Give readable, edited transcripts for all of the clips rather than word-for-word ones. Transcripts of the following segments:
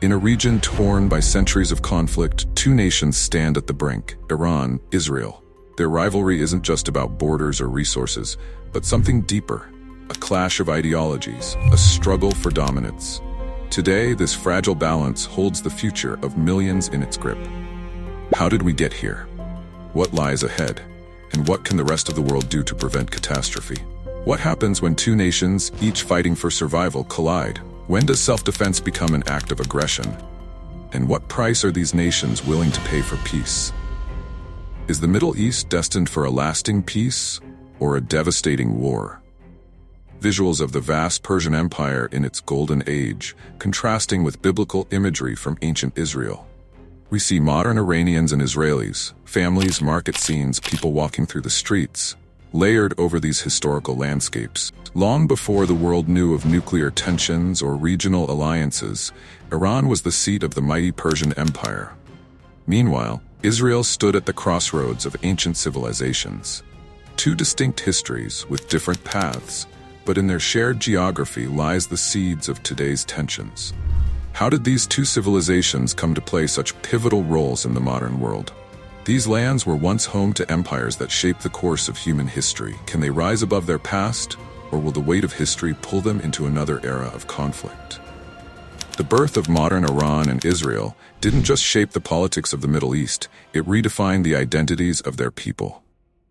In a region torn by centuries of conflict, two nations stand at the brink: Iran, Israel. Their rivalry isn't just about borders or resources, but something deeper: a clash of ideologies, a struggle for dominance. Today, this fragile balance holds the future of millions in its grip. How did we get here? What lies ahead? And what can the rest of the world do to prevent catastrophe? What happens when two nations, each fighting for survival, collide? When does self-defense become an act of aggression? And what price are these nations willing to pay for peace? Is the Middle East destined for a lasting peace or a devastating war? Visuals of the vast Persian Empire in its golden age, contrasting with biblical imagery from ancient Israel. We see modern Iranians and Israelis, families, market scenes, people walking through the streets, layered over these historical landscapes. Long before the world knew of nuclear tensions or regional alliances, Iran was the seat of the mighty Persian Empire. Meanwhile, Israel stood at the crossroads of ancient civilizations. Two distinct histories with different paths, but in their shared geography lies the seeds of today's tensions. How did these two civilizations come to play such pivotal roles in the modern world? These lands were once home to empires that shaped the course of human history. Can they rise above their past, or will the weight of history pull them into another era of conflict? The birth of modern Iran and Israel didn't just shape the politics of the Middle East, it redefined the identities of their people.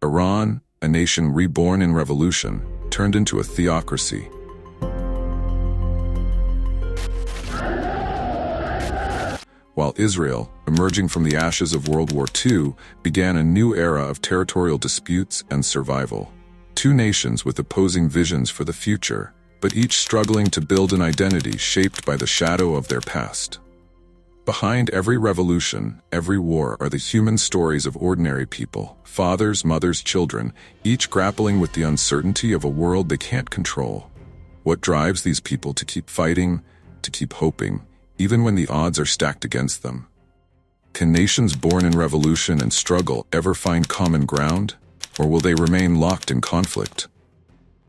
Iran, a nation reborn in revolution, turned into a theocracy. While Israel, emerging from the ashes of World War II, began a new era of territorial disputes and survival. Two nations with opposing visions for the future, but each struggling to build an identity shaped by the shadow of their past. Behind every revolution, every war, are the human stories of ordinary people, fathers, mothers, children, each grappling with the uncertainty of a world they can't control. What drives these people to keep fighting, to keep hoping, even when the odds are stacked against them? Can nations born in revolution and struggle ever find common ground, or will they remain locked in conflict?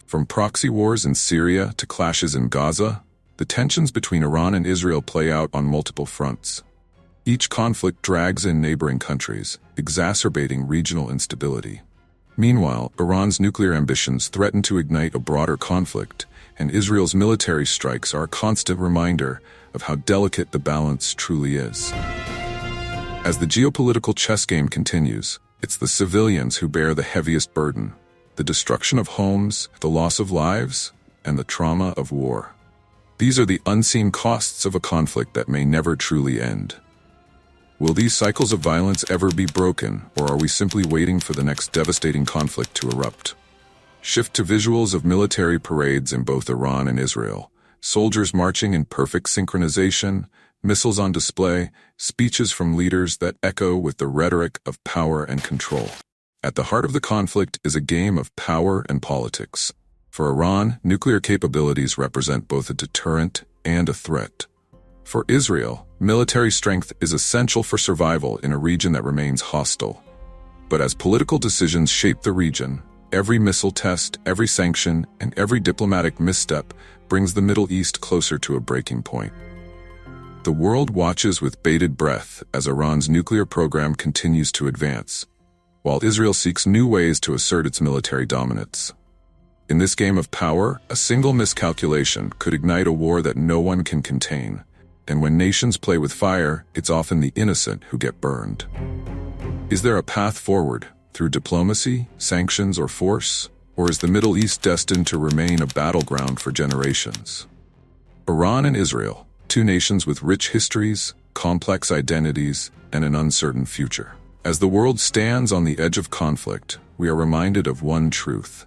From proxy wars in Syria to clashes in Gaza, the tensions between Iran and Israel play out on multiple fronts. Each conflict drags in neighboring countries, exacerbating regional instability. Meanwhile, Iran's nuclear ambitions threaten to ignite a broader conflict, and Israel's military strikes are a constant reminder of how delicate the balance truly is. As the geopolitical chess game continues, it's the civilians who bear the heaviest burden: the destruction of homes, the loss of lives, and the trauma of war. These are the unseen costs of a conflict that may never truly end. Will these cycles of violence ever be broken, or are we simply waiting for the next devastating conflict to erupt? Shift to visuals of military parades in both Iran and Israel. Soldiers marching in perfect synchronization, missiles on display, speeches from leaders that echo with the rhetoric of power and control. At the heart of the conflict is a game of power and politics. For Iran, nuclear capabilities represent both a deterrent and a threat. For Israel, military strength is essential for survival in a region that remains hostile. But as political decisions shape the region, every missile test, every sanction, and every diplomatic misstep brings the Middle East closer to a breaking point. The world watches with bated breath as Iran's nuclear program continues to advance, while Israel seeks new ways to assert its military dominance. In this game of power, a single miscalculation could ignite a war that no one can contain. And when nations play with fire, it's often the innocent who get burned. Is there a path forward, through diplomacy, sanctions, or force? Or is the Middle East destined to remain a battleground for generations? Iran and Israel, two nations with rich histories, complex identities, and an uncertain future. As the world stands on the edge of conflict, we are reminded of one truth.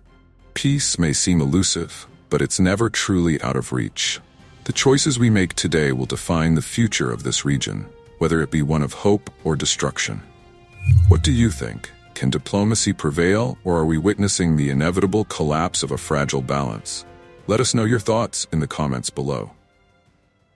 Peace may seem elusive, but it's never truly out of reach. The choices we make today will define the future of this region, whether it be one of hope or destruction. What do you think? Can diplomacy prevail, or are we witnessing the inevitable collapse of a fragile balance? Let us know your thoughts in the comments below.